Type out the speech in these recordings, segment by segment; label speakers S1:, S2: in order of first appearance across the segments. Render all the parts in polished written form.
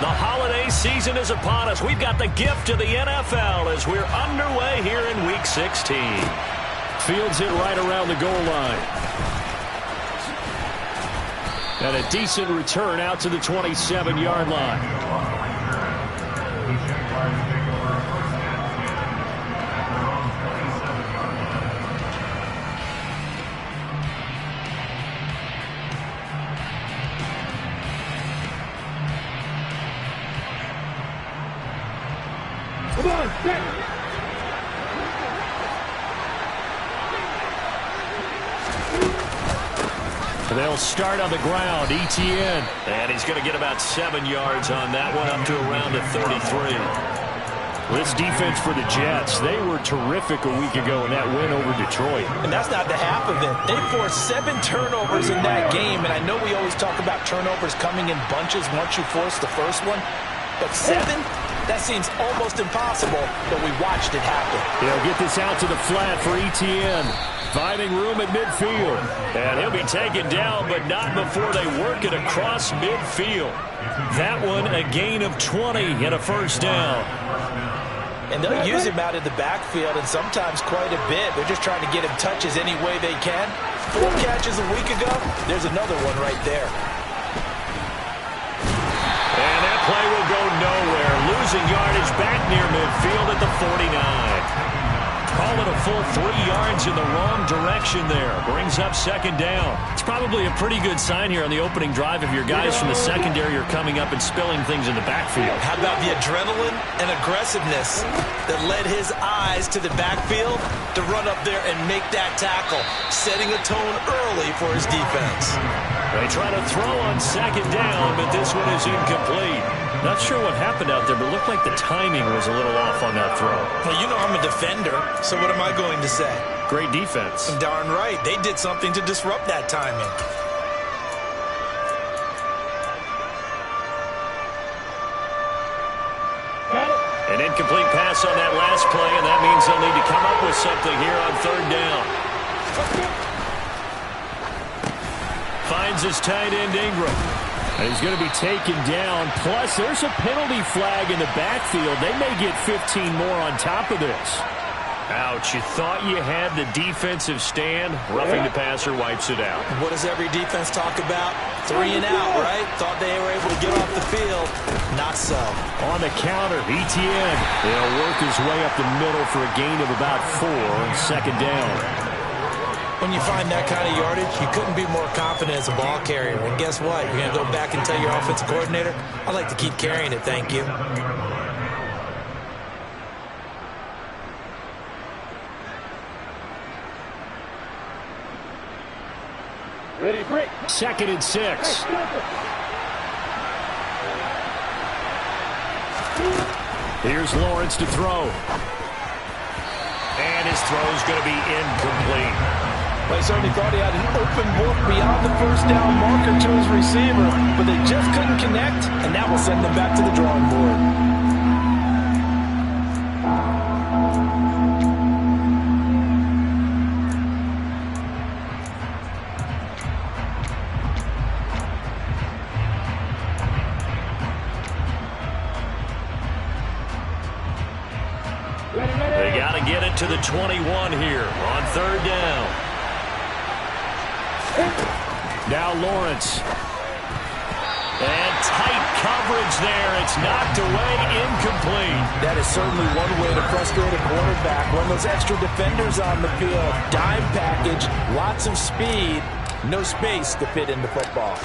S1: The holiday season is upon us. We've got the gift of the NFL as we're underway here in Week 16.
S2: Fields it right around the goal line. And a decent return out to the 27-yard line. They'll start on the ground. Etienne.
S1: And he's going to get about 7 yards on that one, up to around the 33.
S2: This defense for the Jets, they were terrific a week ago in that win over Detroit.
S3: And that's not the half of it. They forced 7 turnovers in that game, and I know we always talk about turnovers coming in bunches once you force the first one, but 7? That seems almost impossible, but we watched it happen.
S2: They'll get this out to the flat for Etienne. Finding room at midfield.
S1: And he'll be taken down, but not before they work it across midfield. That one, a gain of 20 and a first down.
S3: And they'll use him out in the backfield, and sometimes quite a bit. They're just trying to get him touches any way they can. 4 catches a week ago. There's another one right there.
S1: And that play will go nowhere. Losing yardage back near midfield at the 49. Call it a full 3 yards in the wrong direction there. Brings up second down.
S2: It's probably a pretty good sign here on the opening drive if your guys from the secondary are coming up and spilling things in the backfield.
S3: How about the adrenaline and aggressiveness that led his eyes to the backfield to run up there and make that tackle, setting a tone early for his defense.
S1: They try to throw on second down, but this one is incomplete.
S2: Not sure what happened out there, but it looked like the timing was a little off on that throw.
S3: Well, you know I'm a defender, so what am I going to say?
S2: Great defense.
S3: Darn right. They did something to disrupt that timing.
S1: An incomplete pass on that last play, and that means they'll need to come up with something here on third down. Finds his tight end Ingram.
S2: And he's going to be taken down. Plus, there's a penalty flag in the backfield. They may get 15 more on top of this.
S1: Ouch. You thought you had the defensive stand. Roughing the passer wipes it out.
S3: What does every defense talk about? 3 and out, right? Thought they were able to get off the field. Not so.
S2: On the counter, Etienne. He'll work his way up the middle for a gain of about 4 on second down.
S3: When you find that kind of yardage, you couldn't be more confident as a ball carrier. And guess what? You're going to go back and tell your offensive coordinator, I'd like to keep carrying it, thank you.
S2: Ready, break. 2nd and 6. Here's Lawrence to throw.
S1: And his throw's going to be incomplete.
S3: They certainly thought he had an open book beyond the first down marker to his receiver, but they just couldn't connect, and that will send them back to the drawing board.
S1: They got to get it to the 21 here on third down.
S2: Now Lawrence.
S1: And tight coverage there. It's knocked away, incomplete.
S3: That is certainly one way to frustrate a quarterback. Run those extra defenders on the field. Dime package, lots of speed, no space to fit into football.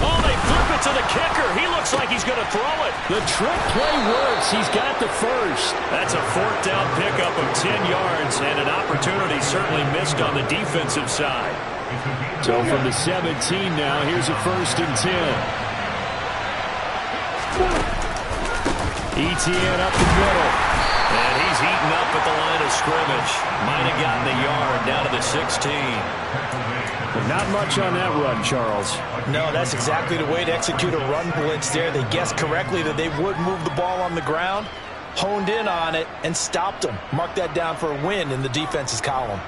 S1: Oh, they flip it to the kicker. He looks like he's going to throw it.
S2: The trick play works. He's got the first.
S1: That's a 4th down pickup of 10 yards, and an opportunity certainly missed on the defensive side.
S2: So from the 17 now, here's a 1st and 10. Etienne up the middle.
S1: And he's heating up at the line of scrimmage. Might have gotten a yard down to the 16.
S2: But not much on that run, Charles.
S3: No, that's exactly the way to execute a run blitz there. They guessed correctly that they would move the ball on the ground, honed in on it, and stopped them. Mark that down for a win in the defense's column.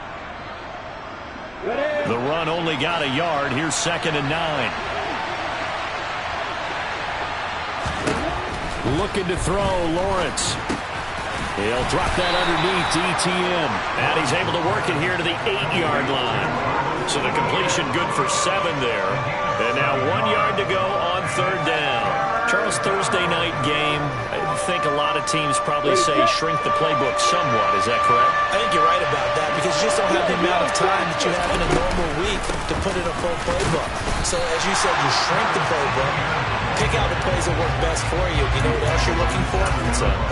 S1: The run only got a yard. Here's 2nd and 9.
S2: Looking to throw, Lawrence. He'll drop that underneath to ETN.
S1: And he's able to work it here to the 8-yard line. So the completion good for 7 there. And now 1 yard to go on 3rd down. Charles, Thursday night game, I think a lot of teams probably say shrink the playbook somewhat. Is that correct?
S3: I think you're right about that because you just don't have the amount of time that you have in a normal week to put in a full playbook. So as you said, you shrink the playbook, pick out the plays that work best for you. You know what else you're looking for?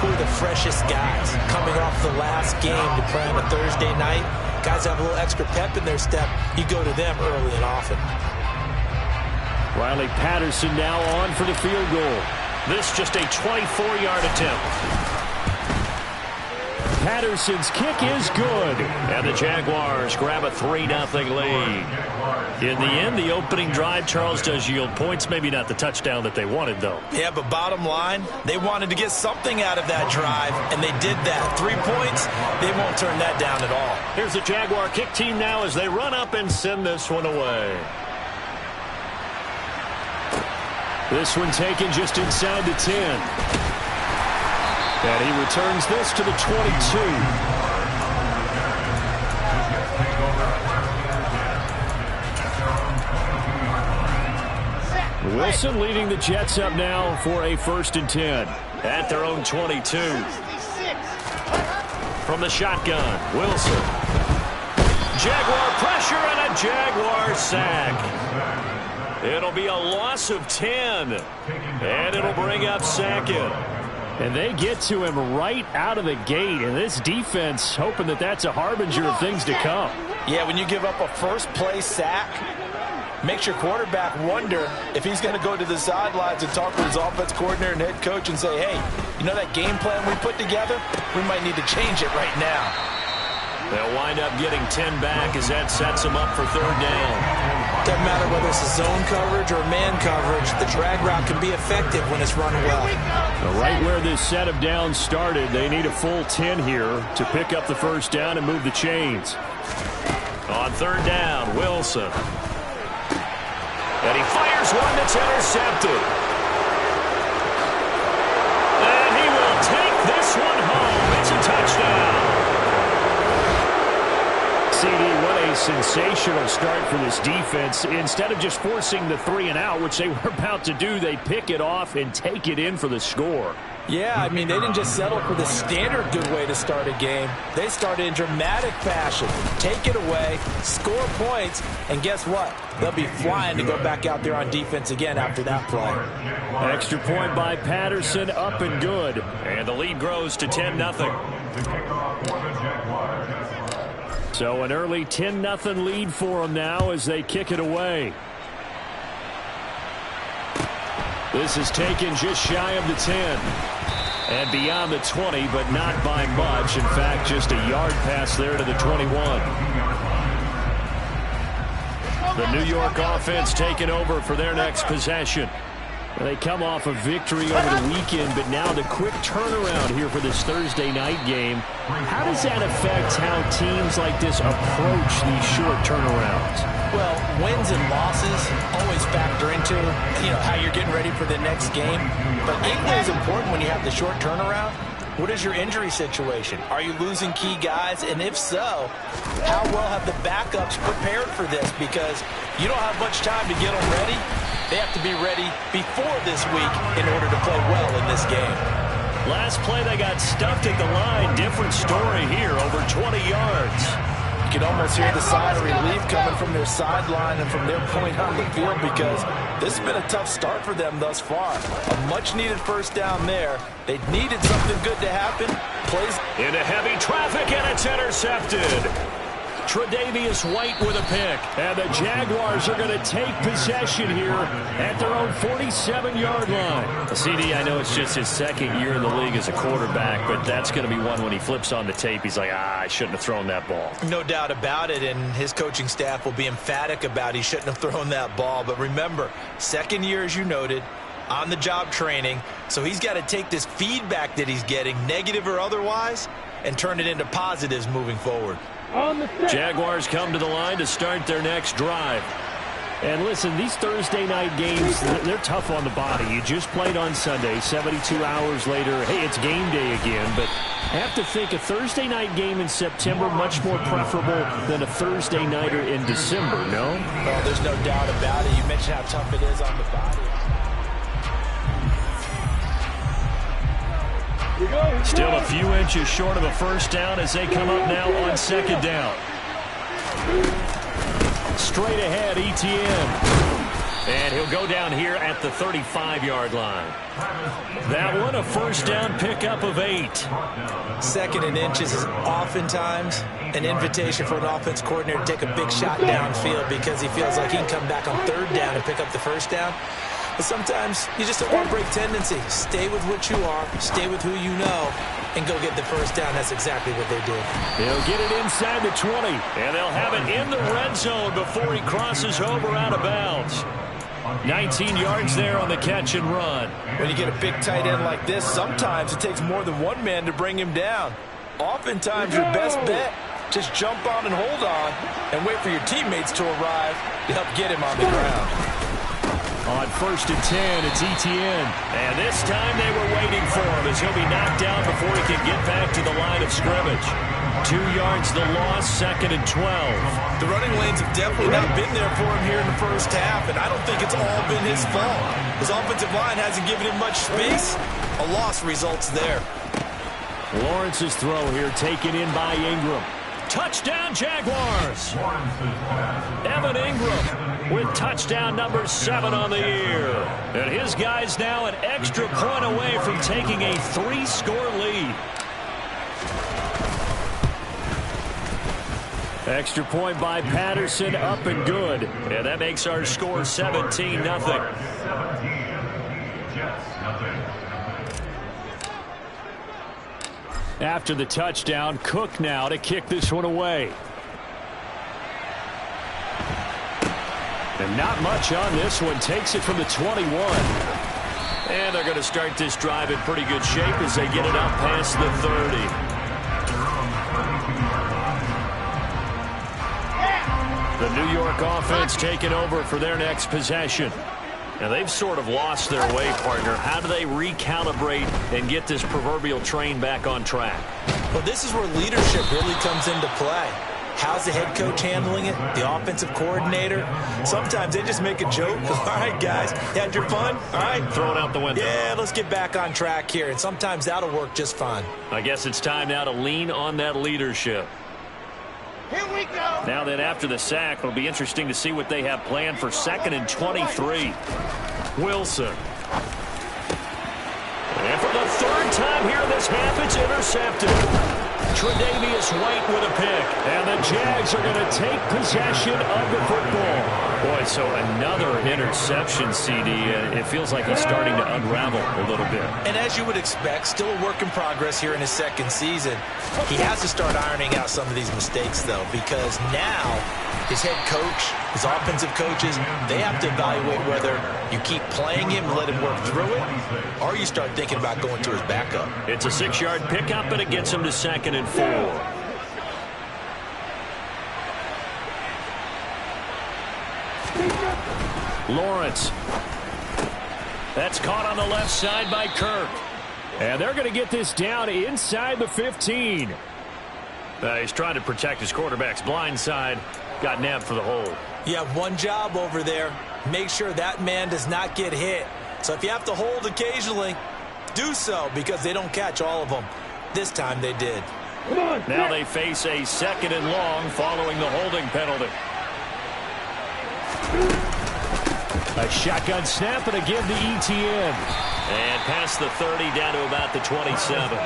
S3: Who are the freshest guys coming off the last game to play on a Thursday night? Guys have a little extra pep in their step. You go to them early and often.
S2: Riley Patterson now on for the field goal.
S1: This just a 24-yard attempt.
S2: Patterson's kick is good.
S1: And the Jaguars grab a 3-0 lead. In the end, the opening drive, Charles, does yield points. Maybe not the touchdown that they wanted, though.
S3: Yeah, but bottom line, they wanted to get something out of that drive, and they did that. 3 points, they won't turn that down at all.
S1: Here's the Jaguar kick team now as they run up and send this one away.
S2: This one taken just inside the 10. And he returns this to the 22. Wilson leading the Jets up now for a 1st and 10.
S1: At their own 22. From the shotgun, Wilson. Jaguar pressure and a Jaguar sack. It'll be a loss of 10. And it'll bring up 2nd.
S2: And they get to him right out of the gate. And this defense hoping that that's a harbinger of things to come.
S3: Yeah, when you give up a first-play sack, makes your quarterback wonder if he's going to go to the sidelines and talk to his offense coordinator and head coach and say, hey, you know that game plan we put together? We might need to change it right now.
S1: They'll wind up getting 10 back as that sets them up for 3rd down.
S3: Doesn't matter whether it's a zone coverage or man coverage, the drag route can be effective when it's run well.
S2: Right where this set of downs started, they need a full 10 here to pick up the 1st down and move the chains.
S1: On 3rd down, Wilson. And he fires one that's intercepted. And he will take this one home. It's a touchdown.
S2: CD, what a sensational start for this defense. Instead of just forcing the 3-and-out, which they were about to do, they pick it off and take it in for the score.
S3: Yeah, I mean, they didn't just settle for the standard good way to start a game. They started in dramatic fashion. Take it away, score points, and guess what? They'll be flying to go back out there on defense again after that play.
S2: Extra point by Patterson, up and good.
S1: And the lead grows to 10-0.
S2: So an early 10-0 lead for them now as they kick it away. This is taken just shy of the 10. And beyond the 20, but not by much. In fact, just a yard pass there to the 21. The New York offense taking over for their next possession. They come off a victory over the weekend, but now the quick turnaround here for this Thursday night game. How does that affect how teams like this approach these short turnarounds?
S3: Well, wins and losses always factor into, how you're getting ready for the next game. But equally as important when you have the short turnaround, what is your injury situation? Are you losing key guys? And if so, how well have the backups prepared for this? Because you don't have much time to get them ready. They have to be ready before this week in order to play well in this game.
S1: Last play, they got stuffed at the line. Different story here, over 20 yards.
S3: You can almost hear the sigh of relief coming from their sideline and from their point on the field because this has been a tough start for them thus far. A much-needed 1st down there. They needed something good to happen. Plays
S1: into heavy traffic, and it's intercepted. Tre'Davious White with a pick.
S2: And the Jaguars are going to take possession here at their own 47-yard line.
S1: CD, I know it's just his 2nd year in the league as a quarterback, but that's going to be one when he flips on the tape. He's like, I shouldn't have thrown that ball.
S3: No doubt about it, and his coaching staff will be emphatic about he shouldn't have thrown that ball. But remember, 2nd year, as you noted, on-the-job training, so he's got to take this feedback that he's getting, negative or otherwise, and turn it into positives moving forward.
S1: Jaguars come to the line to start their next drive.
S2: And listen, these Thursday night games, they're tough on the body. You just played on Sunday, 72 hours later, hey, it's game day again. But I have to think a Thursday night game in September much more preferable than a Thursday nighter in December, no?
S3: Oh, there's no doubt about it. You mentioned how tough it is on the body.
S1: Still a few inches short of a first down as they come up now on second down. Straight ahead, Etienne. And he'll go down here at the 35-yard line. That one, a first down pickup of 8.
S3: 2nd and inches is oftentimes an invitation for an offense coordinator to take a big shot downfield because he feels like he can come back on 3rd down and pick up the first down. But sometimes you just don't want to break tendency. Stay with what you are, stay with who you know, and go get the first down. That's exactly what they did.
S1: They'll get it inside the 20, and they'll have it in the red zone before he crosses over out of bounds. 19 yards there on the catch and run.
S3: When you get a big tight end like this, sometimes it takes more than one man to bring him down. Oftentimes your best bet, just jump on and hold on and wait for your teammates to arrive to help get him on the ground.
S1: On 1st and 10, it's Etienne. And this time they were waiting for him as he'll be knocked down before he can get back to the line of scrimmage. 2 yards the loss, 2nd and 12.
S3: The running lanes have definitely not been there for him here in the first half, and I don't think it's all been his fault. His offensive line hasn't given him much space. A loss results there.
S1: Lawrence's throw here taken in by Ingram. Touchdown, Jaguars! Evan Ingram with touchdown number 7 on the year. And his guys now an extra point away from taking a 3-score lead. Extra point by Patterson, up and good. And that makes our score 17-0. After the touchdown, Cook now to kick this one away. And not much on this one. Takes it from the 21. And they're going to start this drive in pretty good shape as they get it up past the 30. The New York offense taking over for their next possession. Now, they've sort of lost their way, partner. How do they recalibrate and get this proverbial train back on track?
S3: Well, this is where leadership really comes into play. How's the head coach handling it? The offensive coordinator? Sometimes they just make a joke. All right, guys, had your fun? All right.
S1: Throw it out the window.
S3: Yeah, let's get back on track here. And sometimes that'll work just fine.
S1: I guess it's time now to lean on that leadership.
S4: Here we go.
S1: Now then, after the sack, it'll be interesting to see what they have planned for 2nd and 23. Wilson. And for the 3rd time here in this half, it's intercepted. Tre'Davious White with a pick. And the Jags are going to take possession of the football. Boy, so another interception, CD. It feels like he's starting to unravel a little bit.
S3: And as you would expect, still a work in progress here in his 2nd season. He has to start ironing out some of these mistakes, though, because now his head coach, his offensive coaches, they have to evaluate whether you keep playing him and let him work through it, or you start thinking about going to his backup.
S1: It's a 6-yard pickup, and it gets him to 2nd and 4. Lawrence. That's caught on the left side by Kirk. And they're going to get this down inside the 15. He's trying to protect his quarterback's blind side. Got nabbed for the hold.
S3: You have one job over there. Make sure that man does not get hit. So if you have to hold occasionally, do so, because they don't catch all of them. This time they did.
S1: Now they face a 2nd and long following the holding penalty. A shotgun snap and again to Etienne. And past the 30 down to about the 27.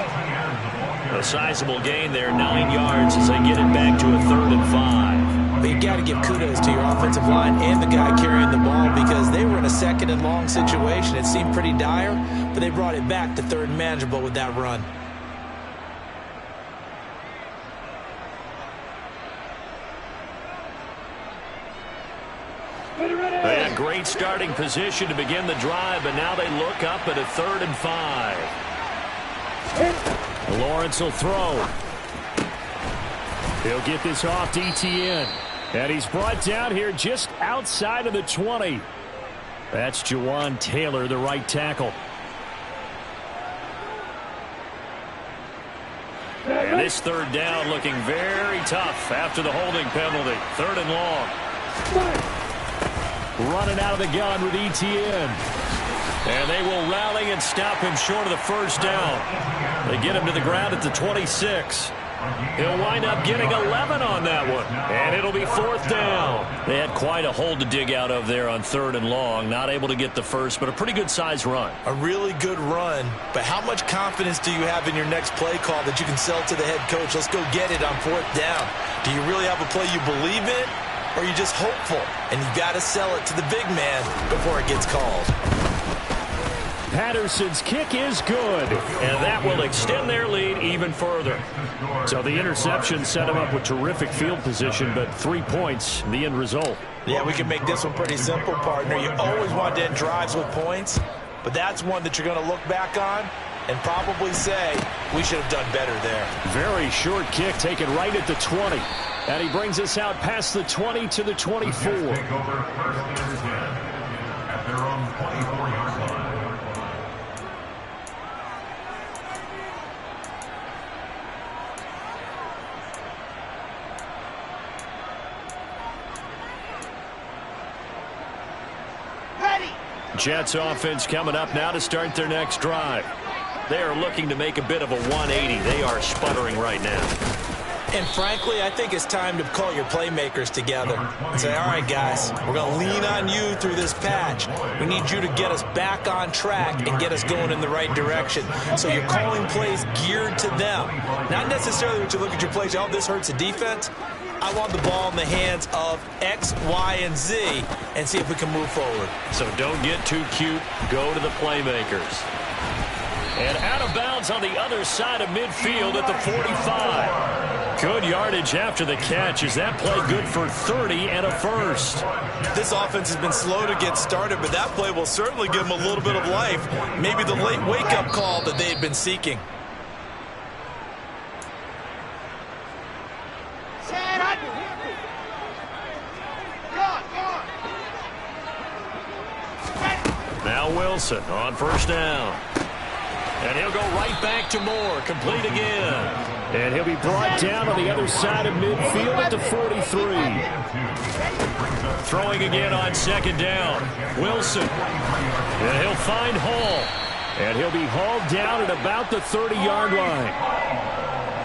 S1: A sizable gain there, 9 yards as they get it back to a 3rd and 5.
S3: But you got to give kudos to your offensive line and the guy carrying the ball, because they were in a 2nd and long situation. It seemed pretty dire, but they brought it back to 3rd and manageable with that run.
S1: They had great starting position to begin the drive, but now they look up at a 3rd and 5. Lawrence will throw. He'll get this off to Etienne.
S2: And he's brought down here just outside of the 20. That's Jawan Taylor, the right tackle. And this third down looking very tough after the holding penalty. 3rd and long. Running out of the gun with Etienne. And they will rally and stop him short of the first down. They get him to the ground at the 26. He'll wind up getting 11 on that one. And it'll be 4th down. They had quite a hole to dig out of there on 3rd and long. Not able to get the first, but a pretty good size run.
S3: A really good run. But how much confidence do you have in your next play call that you can sell to the head coach? Let's go get it on 4th down. Do you really have a play you believe in? Or are you just hopeful? And you got to sell it to the big man before it gets called.
S2: Patterson's kick is good, and that will extend their lead even further. So the interception set him up with terrific field position, but 3 points, the end result.
S3: Yeah, we can make this one pretty simple, partner. You always want to end drives with points, but that's one that you're going to look back on and probably say, we should have done better there.
S2: Very short kick taken right at the 20. And he brings us out past the 20 to the 24.
S5: At their own 24-yard line.
S1: Jets offense coming up now to start their next drive. They are looking to make a bit of a 180. They are sputtering right now.
S3: And frankly, I think it's time to call your playmakers together and say, all right, guys, we're going to lean on you through this patch. We need you to get us back on track and get us going in the right direction. So you're calling plays geared to them. Not necessarily when you look at your plays, oh, this hurts the defense. I want the ball in the hands of X, Y, and Z and see if we can move forward.
S1: So don't get too cute. Go to the playmakers. And out of bounds on the other side of midfield at the 45. Good yardage after the catch. Is that play good for 30 and a first?
S3: This offense has been slow to get started, but that play will certainly give them a little bit of life. Maybe the late wake-up call that they had been seeking.
S1: Now Wilson on first down. And he'll go right back to Moore. Complete again.
S2: And he'll be brought down on the other side of midfield at the 43.
S1: Throwing again on second down. Wilson. And he'll find Hall.
S2: And he'll be hauled down at about the 30-yard line.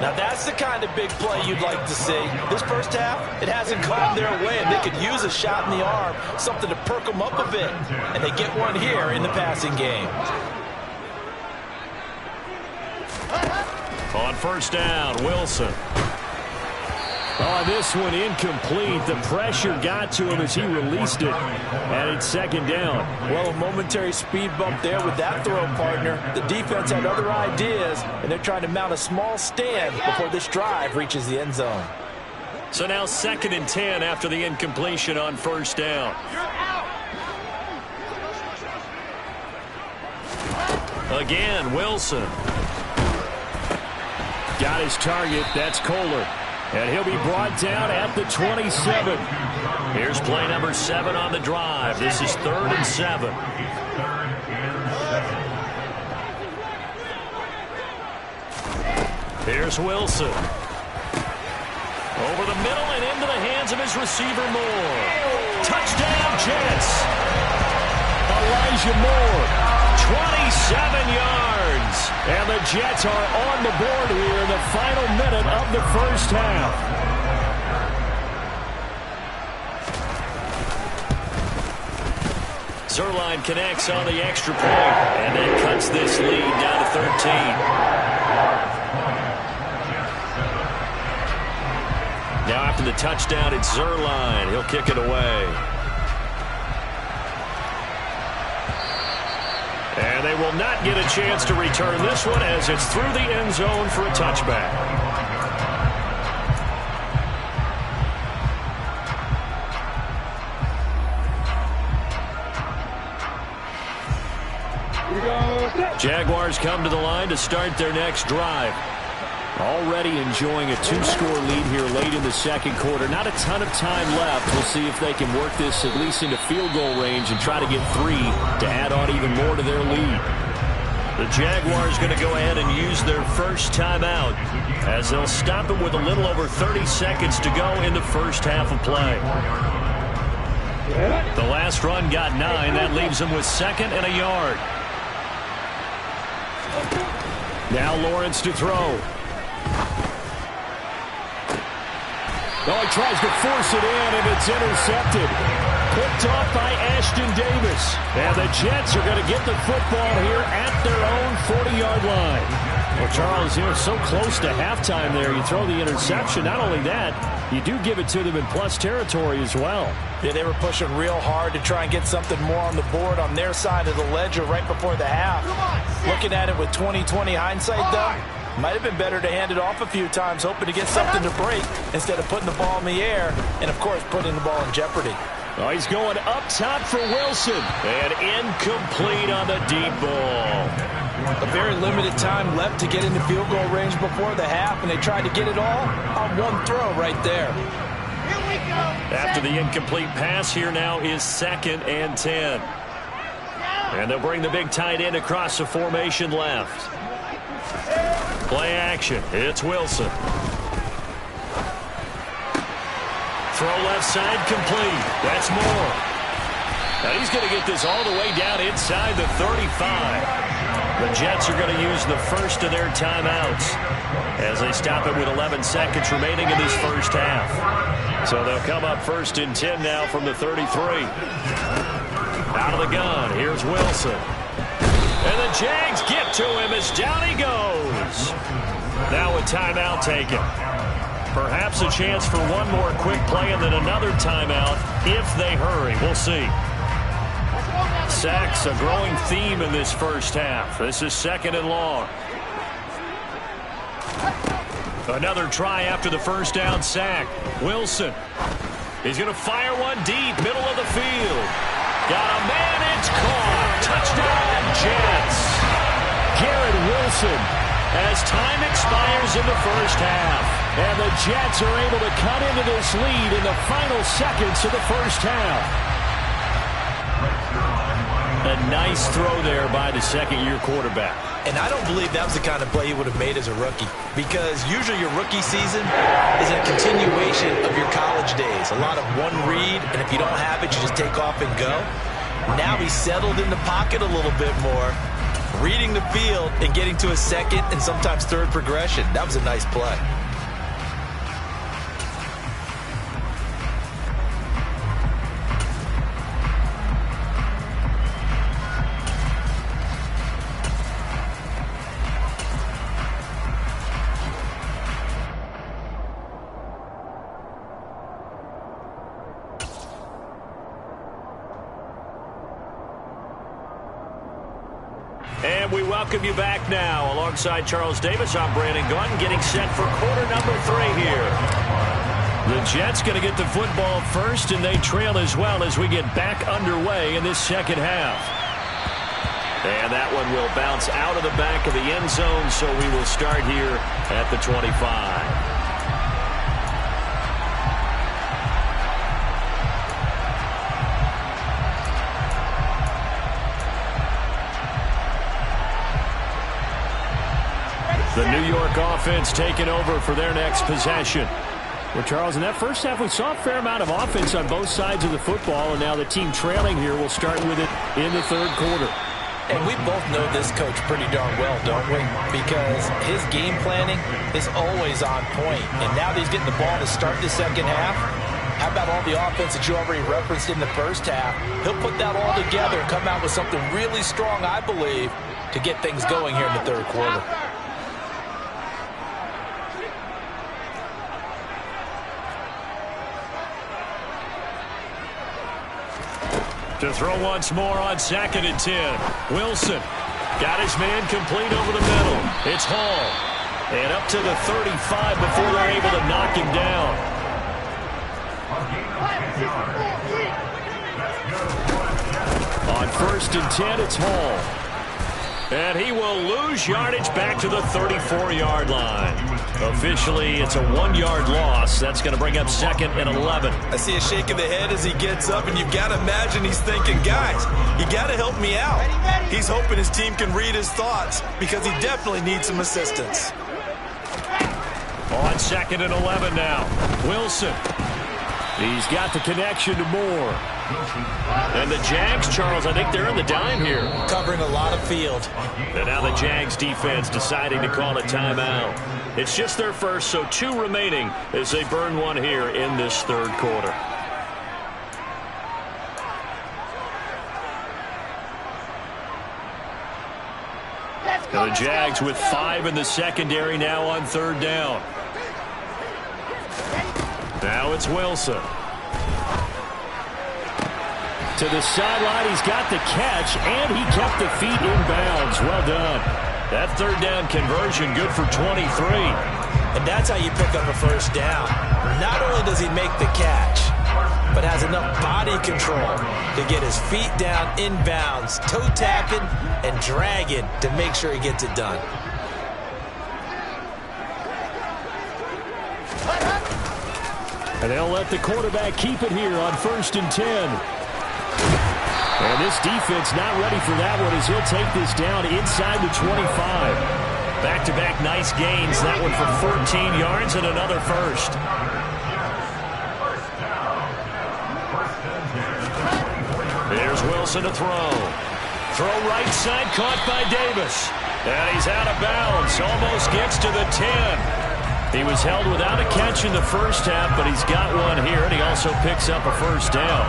S3: Now that's the kind of big play you'd like to see. This first half, it hasn't gone their way, and they could use a shot in the arm, something to perk them up a bit. And they get one here in the passing game.
S1: On first down, Wilson.
S2: Oh, this one incomplete. The pressure got to him as he released it. And it's second down.
S3: Well, a momentary speed bump there with that throw, partner. The defense had other ideas, and they're trying to mount a small stand before this drive reaches the end zone.
S1: So now 2nd and 10 after the incompletion on first down. Again, Wilson.
S2: Got his target. That's Kohler. And he'll be brought down at the 27.
S1: Here's play number 7 on the drive. This is 3rd and 7. Here's Wilson. Over the middle and into the hands of his receiver, Moore. Touchdown, Jets.
S2: Elijah Moore.
S1: 27 yards.
S2: And the Jets are on the board here in the final minute of the first half.
S1: Zuerlein connects on the extra point, and that cuts this lead down to 13. Now after the touchdown, it's Zuerlein. He'll kick it away. And they will not get a chance to return this one as it's through the end zone for a touchback. Jaguars come to the line to start their next drive.
S2: Already enjoying a 2-score lead here late in the second quarter. Not a ton of time left. We'll see if they can work this at least into field goal range and try to get 3 to add on even more to their lead.
S1: The Jaguars going to go ahead and use their first timeout as they'll stop it with a little over 30 seconds to go in the first half of play. The last run got 9. That leaves them with 2nd and a yard.
S2: Now Lawrence to throw. Oh, he tries to force it in, and it's intercepted. Picked off by Ashton Davis. And the Jets are going to get the football here at their own 40-yard line. Well, Charles, so close to halftime there. You throw the interception. Not only that, you do give it to them in plus territory as well.
S3: Yeah, they were pushing real hard to try and get something more on the board on their side of the ledger right before the half. Looking at it with 20/20 hindsight, though, might have been better to hand it off a few times, hoping to get something to break instead of putting the ball in the air and, of course, putting the ball in jeopardy.
S2: Oh, he's going up top for Wilson.
S1: And incomplete on the deep ball.
S3: A very limited time left to get into field goal range before the half, and they tried to get it all on one throw right there.
S4: Here we go.
S1: After the incomplete pass, here now is 2nd and 10. And they'll bring the big tight end across the formation left. Play action. It's Wilson. Throw left side complete. That's Moore. Now he's going to get this all the way down inside the 35. The Jets are going to use the first of their timeouts as they stop it with 11 seconds remaining in this first half. So they'll come up 1st and 10 now from the 33. Out of the gun. Here's Wilson. And the Jags get to him as down he goes. Now a timeout taken. Perhaps a chance for one more quick play and then another timeout if they hurry. We'll see. Sacks, a growing theme in this first half. This is 2nd and long. Another try after the first down sack. Wilson. He's going to fire one deep, middle of the field. Got a man, it's caught. Touchdown, Jets.
S2: Garrett Wilson as time expires in the first half. And the Jets are able to cut into this lead in the final seconds of the first half.
S1: A nice throw there by the second-year quarterback.
S3: And I don't believe that was the kind of play he would have made as a rookie, because usually your rookie season is a continuation of your college days. A lot of one read, and if you don't have it, you just take off and go. Now he's settled in the pocket a little bit more, reading the field and getting to a second and sometimes third progression. That was a nice play.
S1: And we welcome you back now. Alongside Charles Davis, I'm Brandon Gunn, getting set for quarter number 3 here. The Jets going to get the football first, and they trail as well as we get back underway in this second half. And that one will bounce out of the back of the end zone, so we will start here at the 25. The New York offense taking over for their next possession.
S2: Well, Charles, in that first half, we saw a fair amount of offense on both sides of the football, and now the team trailing here will start with it in the third quarter.
S3: And we both know this coach pretty darn well, don't we? Because his game planning is always on point. And now that he's getting the ball to start the second half, how about all the offense that you already referenced in the first half? He'll put that all together and come out with something really strong, I believe, to get things going here in the third quarter.
S1: To throw once more on 2nd and 10. Wilson got his man complete over the middle. It's Hall. And up to the 35 before they're able to knock him down. On 1st and 10, it's Hall. And he will lose yardage back to the 34-yard line. Officially, it's a 1-yard loss. That's going to bring up 2nd and 11.
S3: I see a shake of the head as he gets up, and you've got to imagine he's thinking, guys, you got to help me out. He's hoping his team can read his thoughts because he definitely needs some assistance.
S1: On 2nd and 11 now. Wilson. He's got the connection to Moore. And the Jags, Charles, I think they're in the dime here.
S3: Covering a lot of field.
S1: And now the Jags defense deciding to call a timeout. It's just their first, so 2 remaining as they burn one here in this 3rd quarter. Now the Jags with 5 in the secondary now on 3rd down. Now it's Wilson. To the sideline, he's got the catch, and he kept the feet in bounds. Well done. That 3rd down conversion good for 23.
S3: And that's how you pick up a first down. Not only does he make the catch, but has enough body control to get his feet down in bounds, toe tapping and dragging to make sure he gets it done.
S2: And they'll let the quarterback keep it here on 1st and 10. And this defense not ready for that one as he'll take this down inside the 25.
S1: Back-to-back nice gains. That one for 14 yards and another first. There's Wilson to throw. Throw right side, caught by Davis. And he's out of bounds. Almost gets to the 10. He was held without a catch in the first half, but he's got one here, and he also picks up a first down.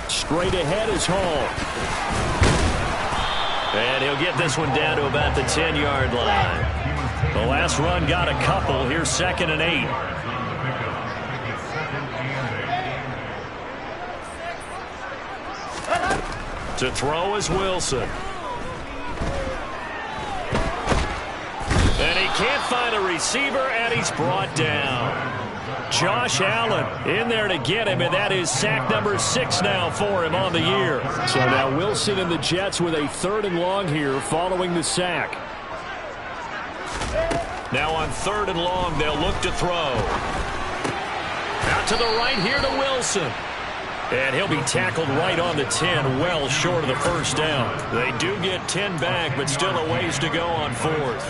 S2: Straight ahead is Hall.
S1: And he'll get this one down to about the 10-yard line. The last run got a couple. Here's 2nd and 8. To throw is Wilson. And he can't find a receiver, and he's brought down. Josh Allen in there to get him, and that is sack number 6 now for him on the year.
S2: So now Wilson and the Jets with a 3rd and long here following the sack.
S1: Now on 3rd and long, they'll look to throw. Out to the right here to Wilson. And he'll be tackled right on the 10, well short of the first down. They do get 10 back, but still a ways to go on 4th.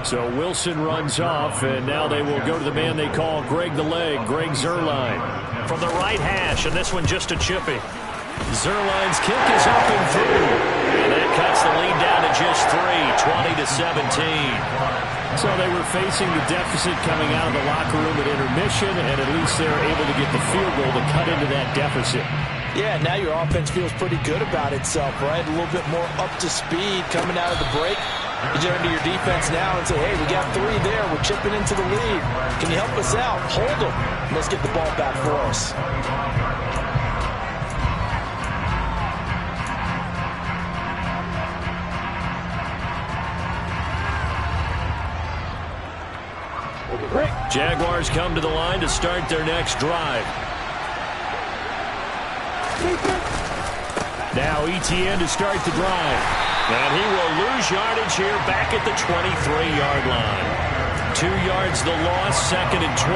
S2: So Wilson runs off, and now they will go to the man they call Greg the Leg, Greg Zuerlein.
S1: From the right hash, and this one just a chippy. Zuerlein's kick is up and through. And that cuts the lead down to just 3, 20-17.
S2: So they were facing the deficit coming out of the locker room at intermission, and at least they're able to get the field goal to cut into that deficit.
S3: Yeah, now your offense feels pretty good about itself, right? A little bit more up to speed coming out of the break. You turn to your defense now and say, hey, we got 3 there. We're chipping into the lead. Can you help us out? Hold them. Let's get the ball back for us.
S1: Jaguars come to the line to start their next drive.
S2: Now Etienne to start the drive.
S1: And he will lose yardage here back at the 23-yard line. 2 yards the loss, 2nd and 12.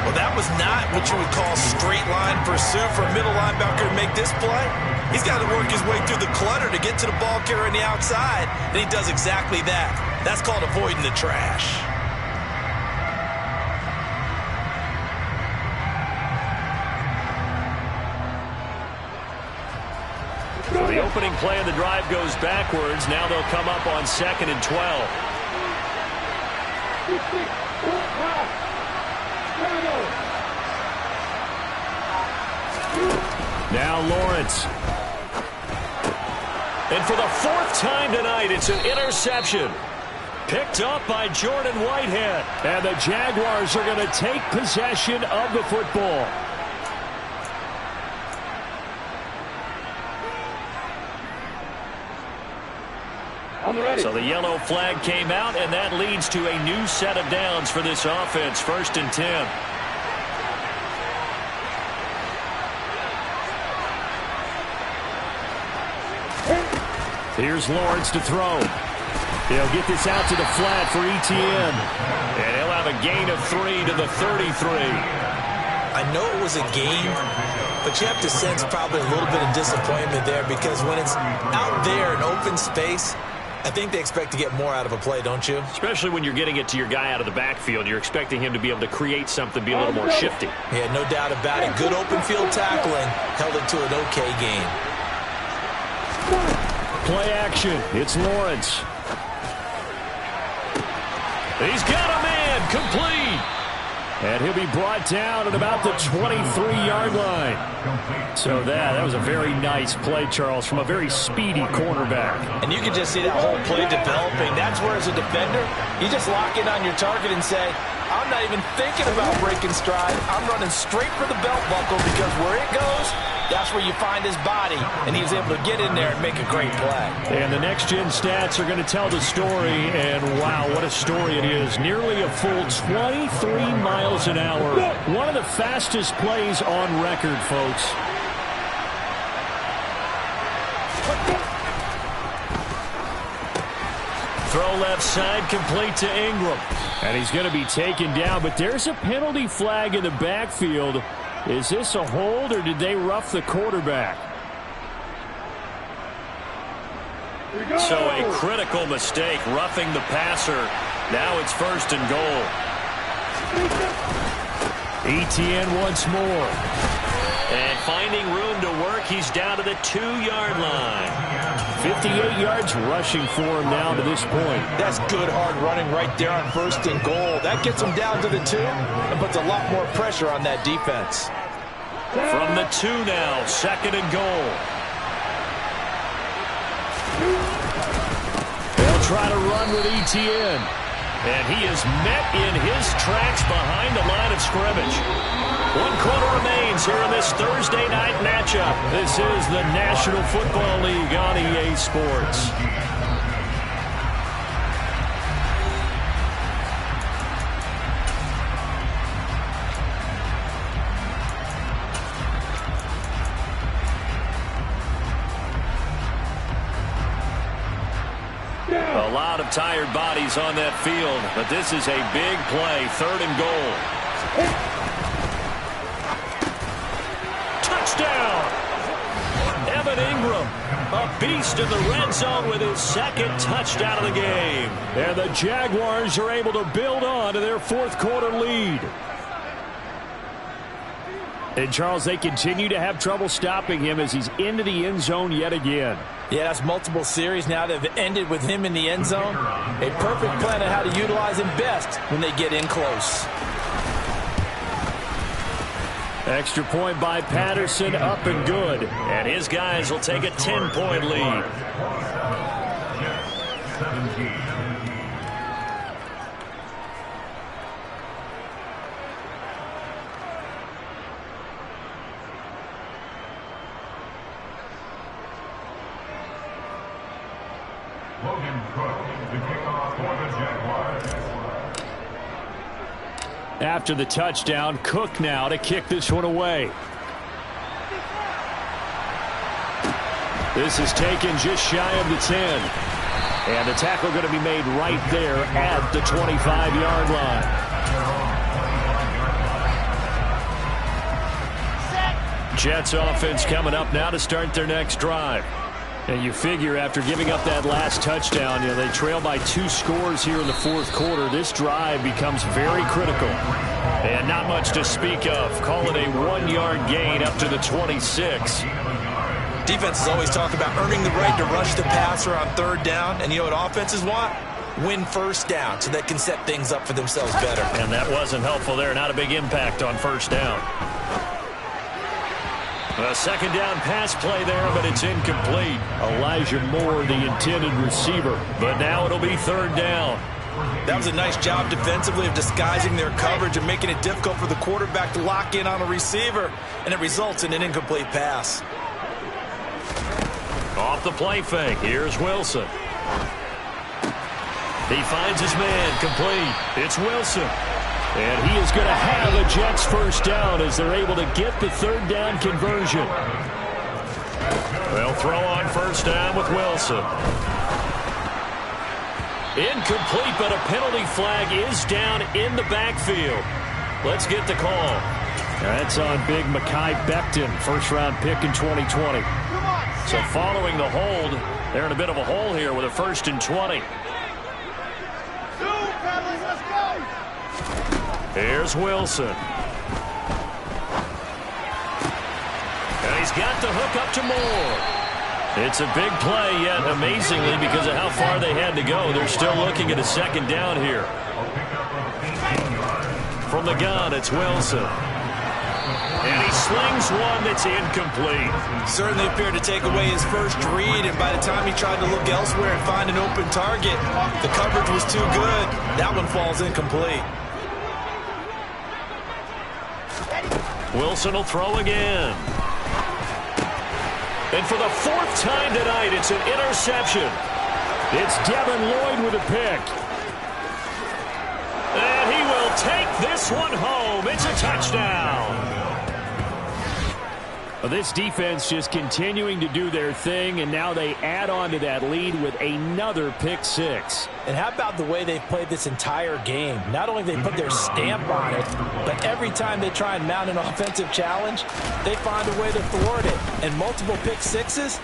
S3: Well, that was not what you would call straight line pursuit for a middle linebacker to make this play. He's got to work his way through the clutter to get to the ball carrier on the outside, and he does exactly that. That's called avoiding the trash.
S1: So the opening play of the drive goes backwards. Now they'll come up on 2nd and 12.
S2: Now Lawrence.
S1: And for the 4th time tonight, it's an interception. Picked up by Jordan Whitehead.
S2: And the Jaguars are going to take possession of the football.
S1: So the yellow flag came out, and that leads to a new set of downs for this offense. 1st and 10.
S2: Here's Lawrence to throw. He'll get this out to the flat for Etienne. And he'll have a gain of 3 to the 33.
S3: I know it was a gain, but you have to sense probably a little bit of disappointment there because when it's out there in open space, I think they expect to get more out of a play, don't you?
S2: Especially when you're getting it to your guy out of the backfield. You're expecting him to be able to create something, be a little more shifty.
S3: Yeah, no doubt about it. Good open field tackling held it to an okay gain.
S2: Play action. It's Lawrence. He's got a man. Complete. And he'll be brought down at about the 23-yard line. So that was a very nice play, Charles, from a very speedy cornerback.
S3: And you can just see that whole play developing. That's where, as a defender, you just lock in on your target and say, I'm not even thinking about breaking stride. I'm running straight for the belt buckle because where it goes, that's where you find his body. And he was able to get in there and make a great play.
S2: And the next-gen stats are going to tell the story. And, wow, what a story it is. Nearly a full 23 miles an hour. One of the fastest plays on record, folks.
S1: Throw left side, complete to Ingram.
S2: And he's going to be taken down, but there's a penalty flag in the backfield. Is this a hold, or did they rough the quarterback?
S1: So a critical mistake, roughing the passer. Now it's 1st and goal.
S2: Etienne once more.
S1: And finding room to work, he's down to the 2-yard line.
S2: 58 yards rushing for him now to this point.
S3: That's good hard running right there on 1st and goal. That gets him down to the 2 and puts a lot more pressure on that defense.
S1: From the 2 now, 2nd and goal.
S2: They'll try to run with Etienne.
S1: And he is met in his tracks behind the line of scrimmage. 1 quarter remains here in this Thursday night matchup. This is the National Football League on EA Sports. A lot of tired bodies on that field, but this is a big play, 3rd and goal. Touchdown! Evan Ingram, a beast in the red zone with his 2nd touchdown of the game.
S2: And the Jaguars are able to build on to their 4th quarter lead. And, Charles, they continue to have trouble stopping him as he's into the end zone yet again.
S3: Yeah, that's multiple series now that have ended with him in the end zone. A perfect plan on how to utilize him best when they get in close.
S2: Extra point by Patterson, up and good.
S1: And his guys will take a 10-point lead.
S5: 17. Logan Cook, the kickoff for the Jaguars.
S2: After the touchdown, Cook now to kick this one away. This is taken just shy of the 10. And the tackle going to be made right there at the 25-yard line.
S1: Jets offense coming up now to start their next drive.
S2: And you figure after giving up that last touchdown, they trail by 2 scores here in the 4th quarter. This drive becomes very critical.
S1: And not much to speak of. Call it a 1-yard gain up to the 26.
S3: Defenses always talk about earning the right to rush the passer on 3rd down. And you know what offenses want? Win 1st down so they can set things up for themselves better.
S1: And that wasn't helpful there. Not a big impact on 1st down. A 2nd down pass play there, but it's incomplete.
S2: Elijah Moore, the intended receiver.
S1: But now it'll be 3rd down.
S3: That was a nice job defensively of disguising their coverage and making it difficult for the quarterback to lock in on a receiver. And it results in an incomplete pass.
S1: Off the play fake. Here's Wilson. He finds his man, complete. It's Wilson.
S2: And he is going to have a Jets 1st down as they're able to get the 3rd down conversion.
S1: They'll throw on first down with Wilson. Incomplete, but a penalty flag is down in the backfield. Let's get the call.
S2: That's on big Mekhi Becton, first-round pick in 2020.
S1: So following the hold, they're in a bit of a hole here with a 1st and 20. Here's Wilson. And he's got the hook up to Moore. It's a big play, yet amazingly, because of how far they had to go, they're still looking at a 2nd down here. From the gun, it's Wilson. And he slings one that's incomplete.
S3: Certainly appeared to take away his first read, and by the time he tried to look elsewhere and find an open target, the coverage was too good. That one falls incomplete.
S1: Wilson will throw again. And for the 4th time tonight, it's an interception.
S2: It's Devin Lloyd with a pick.
S1: And he will take this one home. It's a touchdown.
S2: Well, this defense just continuing to do their thing, and now they add on to that lead with another pick 6.
S3: And how about the way they've played this entire game? Not only have they put their stamp on it, but every time they try and mount an offensive challenge, they find a way to thwart it. And multiple pick 6s,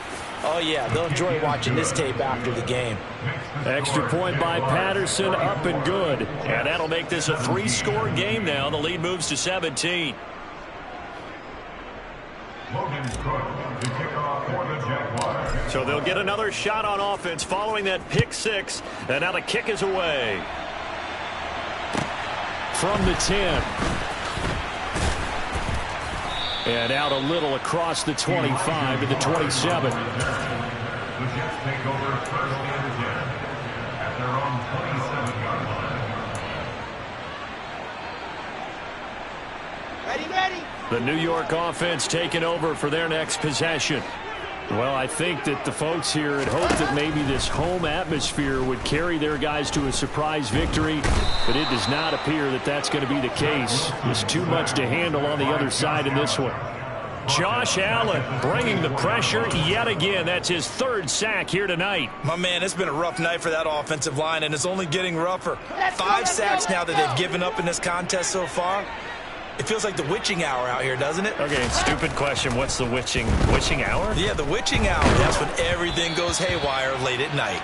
S3: oh yeah, they'll enjoy watching this tape after the game.
S2: Extra point by Patterson, up and good.
S1: And that'll make this a 3-score game now. The lead moves to 17.
S5: Logan Cook to kick off for the Jaguars.
S1: So they'll get another shot on offense following that pick 6. And now the kick is away.
S2: From the 10. And out a little across the 25 to the 27.
S5: The Jets take over first and 10 at their own 27-yard line.
S4: Ready.
S1: The New York offense taking over for their next possession.
S2: Well, I think that the folks here had hoped that maybe this home atmosphere would carry their guys to a surprise victory, but it does not appear that that's going to be the case. There's too much to handle on the other side in this one.
S1: Josh Allen bringing the pressure yet again. That's his 3rd sack here tonight.
S3: My man, it's been a rough night for that offensive line, and it's only getting rougher. 5 sacks now that they've given up in this contest so far. It feels like the witching hour out here, doesn't it?
S1: Okay, stupid question. What's the witching hour?
S3: Yeah, the witching hour. That's when everything goes haywire late at night.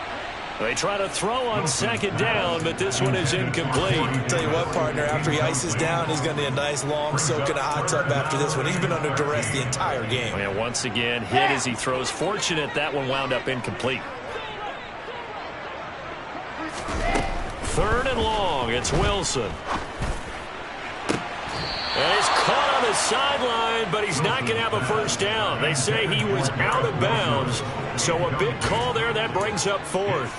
S1: They try to throw on 2nd down, but this one is incomplete.
S3: Tell you what, partner, after he ices down, he's going to need a nice long soak in a hot tub after this one. He's been under duress the entire game.
S1: And once again, hit as he throws. Fortunate that one wound up incomplete. 3rd and long. It's Wilson. And he's caught on the sideline, but he's not going to have a first down. They say he was out of bounds. So a big call there. That brings up 4th.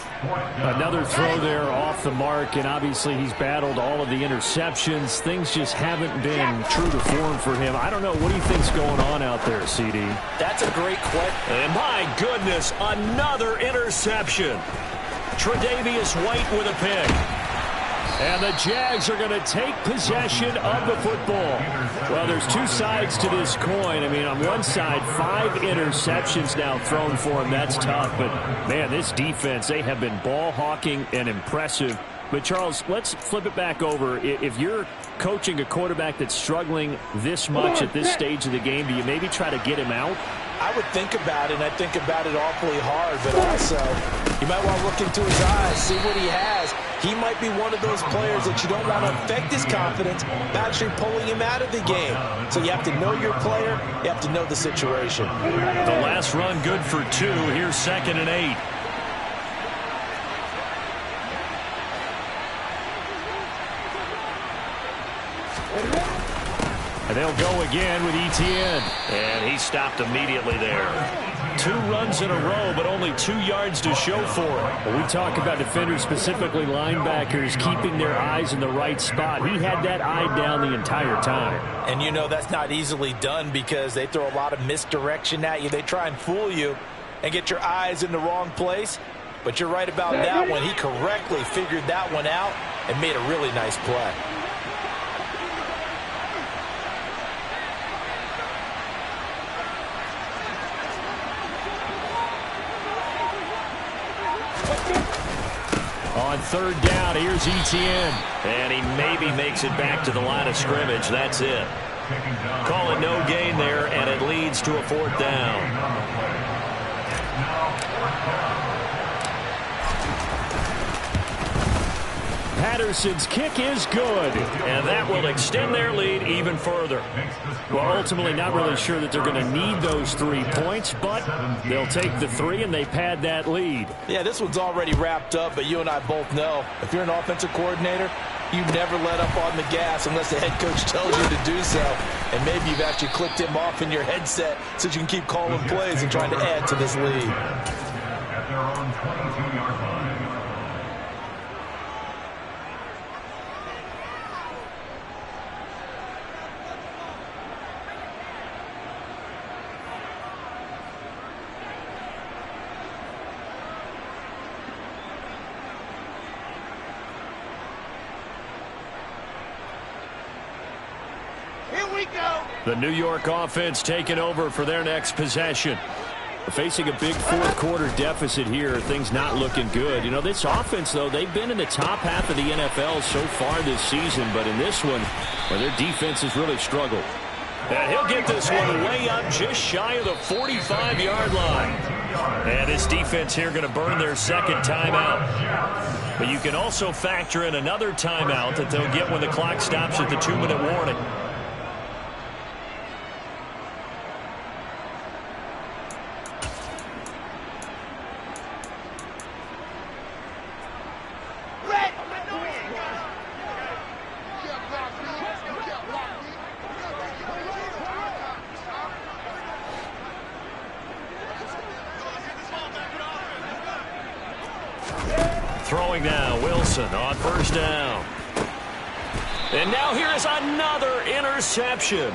S2: Another throw there off the mark, and obviously he's battled all of the interceptions. Things just haven't been true to form for him. I don't know. What do you think's going on out there, CD?
S3: That's a great question.
S1: And my goodness, another interception. Tre'Davious White with a pick.
S2: And the Jags are going to take possession of the football. Well, there's 2 sides to this coin. I mean, on one side, 5 interceptions now thrown for him. That's tough. But, man, this defense, they have been ball hawking and impressive. But, Charles, let's flip it back over. If you're coaching a quarterback that's struggling this much at this stage of the game, do you maybe try to get him out?
S3: I would think about it, and I think about it awfully hard, but also you might want to look into his eyes, see what he has. He might be one of those players that you don't want to affect his confidence by actually pulling him out of the game. So you have to know your player, you have to know the situation.
S1: The last run good for 2. Here's 2nd and 8.
S2: And they'll go again with Etienne.
S1: And he stopped immediately there. 2 runs in a row, but only 2 yards to show for it.
S2: Well, we talk about defenders, specifically linebackers, keeping their eyes in the right spot. He had that eye down the entire time.
S3: And you know that's not easily done because they throw a lot of misdirection at you. They try and fool you and get your eyes in the wrong place. But you're right about that one. He correctly figured that one out and made a really nice play.
S2: third down. Here's Etienne.
S1: And he maybe makes it back to the line of scrimmage. That's it. Call it no gain there, and it leads to a fourth down.
S2: Patterson's kick is good.
S1: And that will extend their lead even further.
S2: Well, ultimately, not really sure that they're going to need those 3 points, but they'll take the 3 and they pad that lead.
S3: Yeah, this one's already wrapped up, but you and I both know if you're an offensive coordinator, you never let up on the gas unless the head coach tells you to do so. And maybe you've actually clicked him off in your headset so you can keep calling plays and trying to add to this lead.
S5: At their own 22-yard line.
S1: The New York offense taking over for their next possession.
S2: Facing a big fourth-quarter deficit here, things not looking good. You know, this offense, though, they've been in the top half of the NFL so far this season, but in this one, well, their defense has really struggled.
S1: And he'll get this one way up just shy of the 45-yard line. And this defense here going to burn their second timeout. But you can also factor in another timeout that they'll get when the clock stops at the 2-minute warning. Throwing now, Wilson on first down. And now here is another interception.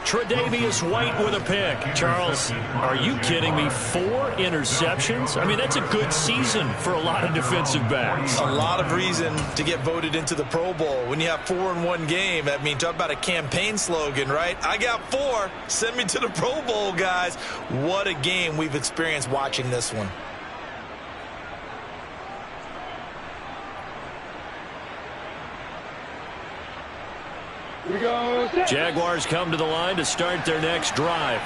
S1: Tre'Davious White with a pick. Charles, are you kidding me? 4 interceptions? I mean, that's a good season for a lot of defensive backs.
S3: A lot of reason to get voted into the Pro Bowl. When you have 4 in one game, I mean, talk about a campaign slogan, right? I got 4. Send me to the Pro Bowl, guys. What a game we've experienced watching this one.
S1: Jaguars come to the line to start their next drive.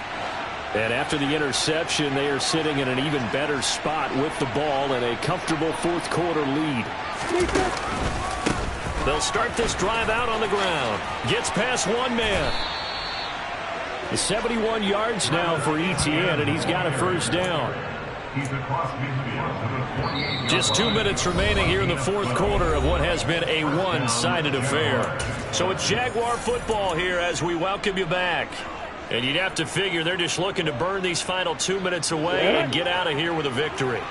S2: And after the interception, they are sitting in an even better spot with the ball and a comfortable fourth-quarter lead.
S1: They'll start this drive out on the ground. Gets past one man.
S2: 71 yards now for Etienne, and he's got a first down.
S1: Just 2 minutes remaining here in the fourth quarter of what has been a one-sided affair. So it's Jaguar football here as we welcome you back. And you'd have to figure they're just looking to burn these final 2 minutes away and get out of here with a victory.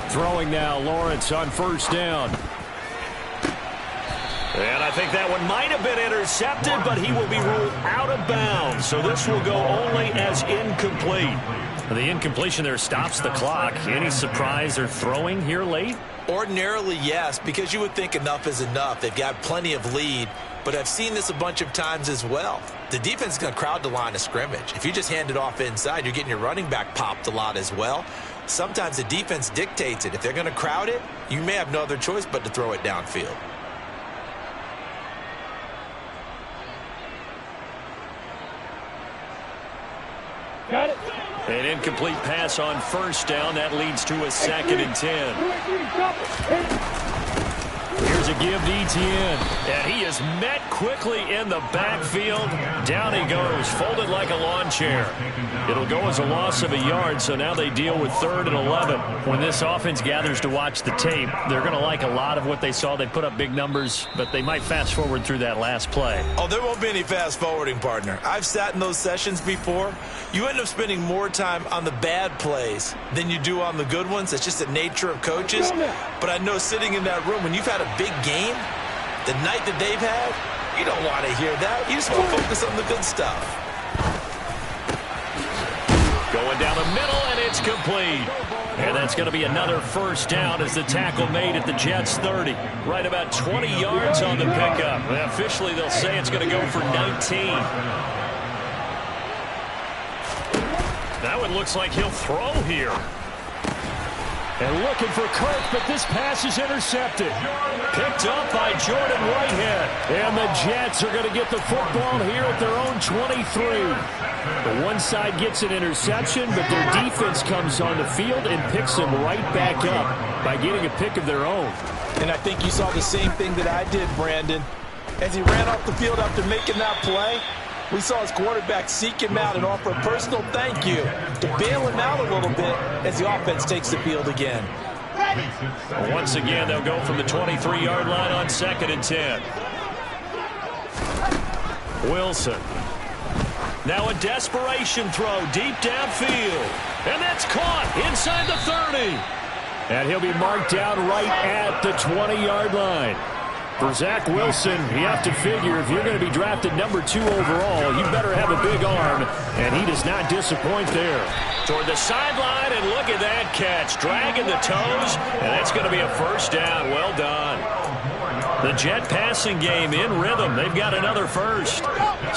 S2: Throwing now, Lawrence on first down.
S1: And I think that one might have been intercepted, but he will be ruled out of bounds. So this will go only as incomplete.
S2: The incompletion there stops the clock. Any surprise they're throwing here late?
S3: Ordinarily, yes, because you would think enough is enough. They've got plenty of lead, but I've seen this a bunch of times as well. The defense is going to crowd the line of scrimmage. If you just hand it off inside, you're getting your running back popped a lot as well. Sometimes the defense dictates it. If they're going to crowd it, you may have no other choice but to throw it downfield.
S1: Got it. An incomplete pass on first down. That leads to a 2nd and 10. Here's a give to Etienne. And he is met quickly in the backfield. Down he goes, folded like a lawn chair. It'll go as a loss of a yard, so now they deal with 3rd and 11.
S2: When this offense gathers to watch the tape, they're going to like a lot of what they saw. They put up big numbers, but they might fast forward through that last play.
S3: Oh, there won't be any fast forwarding, partner. I've sat in those sessions before. You end up spending more time on the bad plays than you do on the good ones. It's just the nature of coaches. But I know sitting in that room, when you've had a big game, the night that they've had, you don't want to hear that. You just want to focus on the good stuff.
S1: Going down the middle, and it's complete. And that's going to be another first down as the tackle made at the Jets' 30. Right about 20 yards on the pickup. And officially, they'll say it's going to go for 19. That one looks like he'll throw here.
S2: And looking for Kirk, but this pass is intercepted.
S1: Picked up by Jordan Whitehead.
S2: And the Jets are going to get the football here at their own 23. The one side gets an interception, but their defense comes on the field and picks them right back up by getting a pick of their own.
S3: And I think you saw the same thing that I did, Brandon. As he ran off the field after making that play, we saw his quarterback seek him out and offer a personal thank you to bail him out a little bit as the offense takes the field again.
S1: Once again, they'll go from the 23-yard line on 2nd and 10. Wilson. Now a desperation throw deep downfield. And that's caught inside the 30.
S2: And he'll be marked down right at the 20-yard line. For Zach Wilson, you have to figure if you're going to be drafted number 2 overall, you better have a big arm, and he does not disappoint there.
S1: Toward the sideline, and look at that catch. Dragging the toes, and that's going to be a first down. Well done. The Jet passing game in rhythm. They've got another first.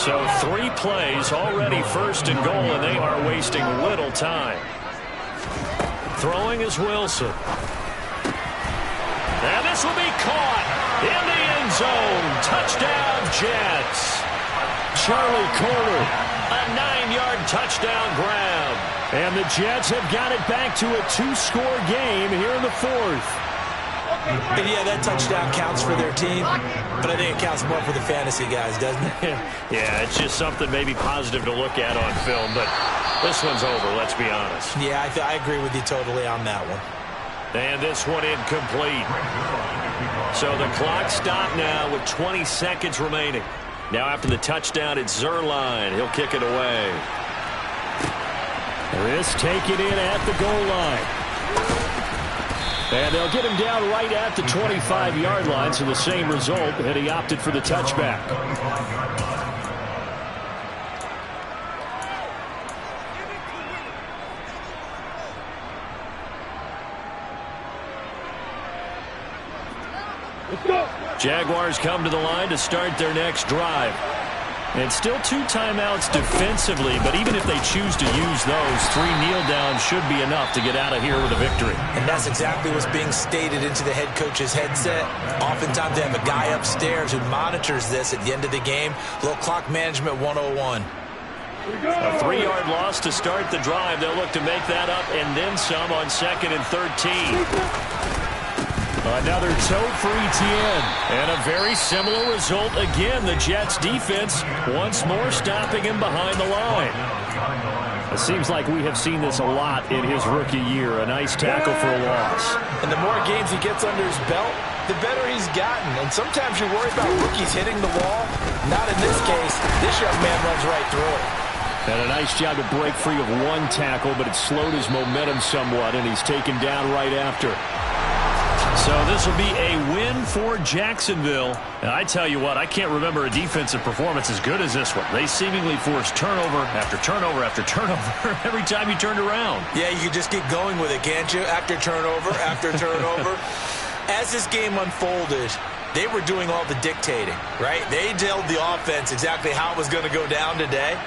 S1: So 3 plays already first and goal, and they are wasting little time. Throwing is Wilson. And this will be caught in the end zone. Touchdown, Jets.
S2: Charlie Kolar.
S1: A 9-yard touchdown grab.
S2: And the Jets have got it back to a 2-score game here in the 4th.
S3: And yeah, that touchdown counts for their team, but I think it counts more for the fantasy guys, doesn't it?
S1: Yeah, it's just something maybe positive to look at on film, but this one's over, let's be honest.
S3: Yeah, I agree with you totally on that one.
S1: And this one incomplete. So the clock stopped now with 20 seconds remaining. Now after the touchdown, it's Zuerlein. He'll kick it away.
S2: This taken in at the goal line. And they'll get him down right at the 25-yard line, so the same result, and he opted for the touchback.
S1: Jaguars come to the line to start their next drive. And still 2 timeouts defensively, but even if they choose to use those, 3 kneel downs should be enough to get out of here with a victory.
S3: And that's exactly what's being stated into the head coach's headset. Oftentimes they have a guy upstairs who monitors this at the end of the game. Little clock management 101.
S1: A 3-yard loss to start the drive. They'll look to make that up and then some on 2nd and 13.
S2: Another toe for Etienne.
S1: And a very similar result again. The Jets defense once more stopping him behind the line.
S2: It seems like we have seen this a lot in his rookie year. A nice tackle for a loss.
S3: And the more games he gets under his belt, the better he's gotten. And sometimes you worry about rookies hitting the wall. Not in this case. This young man runs right through it.
S2: And a nice job to break free of 1 tackle, but it slowed his momentum somewhat, and he's taken down right after.
S1: So this will be a win for Jacksonville. And I tell you what, I can't remember a defensive performance as good as this one. They seemingly forced turnover after turnover after turnover every time you turned around.
S3: Yeah, you can just keep going with it, can't you? After turnover, after turnover. As this game unfolded, they were doing all the dictating, right? They told the offense exactly how it was going to go down today.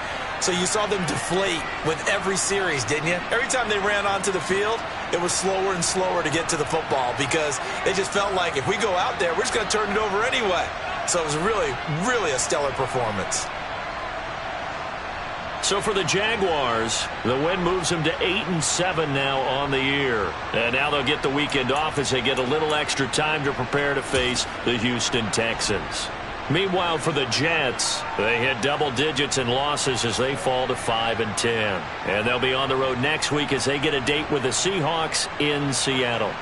S3: So you saw them deflate with every series, didn't you? Every time they ran onto the field, it was slower and slower to get to the football because they just felt like if we go out there, we're just going to turn it over anyway. So it was really, really a stellar performance.
S1: So for the Jaguars, the win moves them to 8-7 now on the year. And now they'll get the weekend off as they get a little extra time to prepare to face the Houston Texans. Meanwhile, for the Jets, they hit double digits in losses as they fall to 5-10. And they'll be on the road next week as they get a date with the Seahawks in Seattle.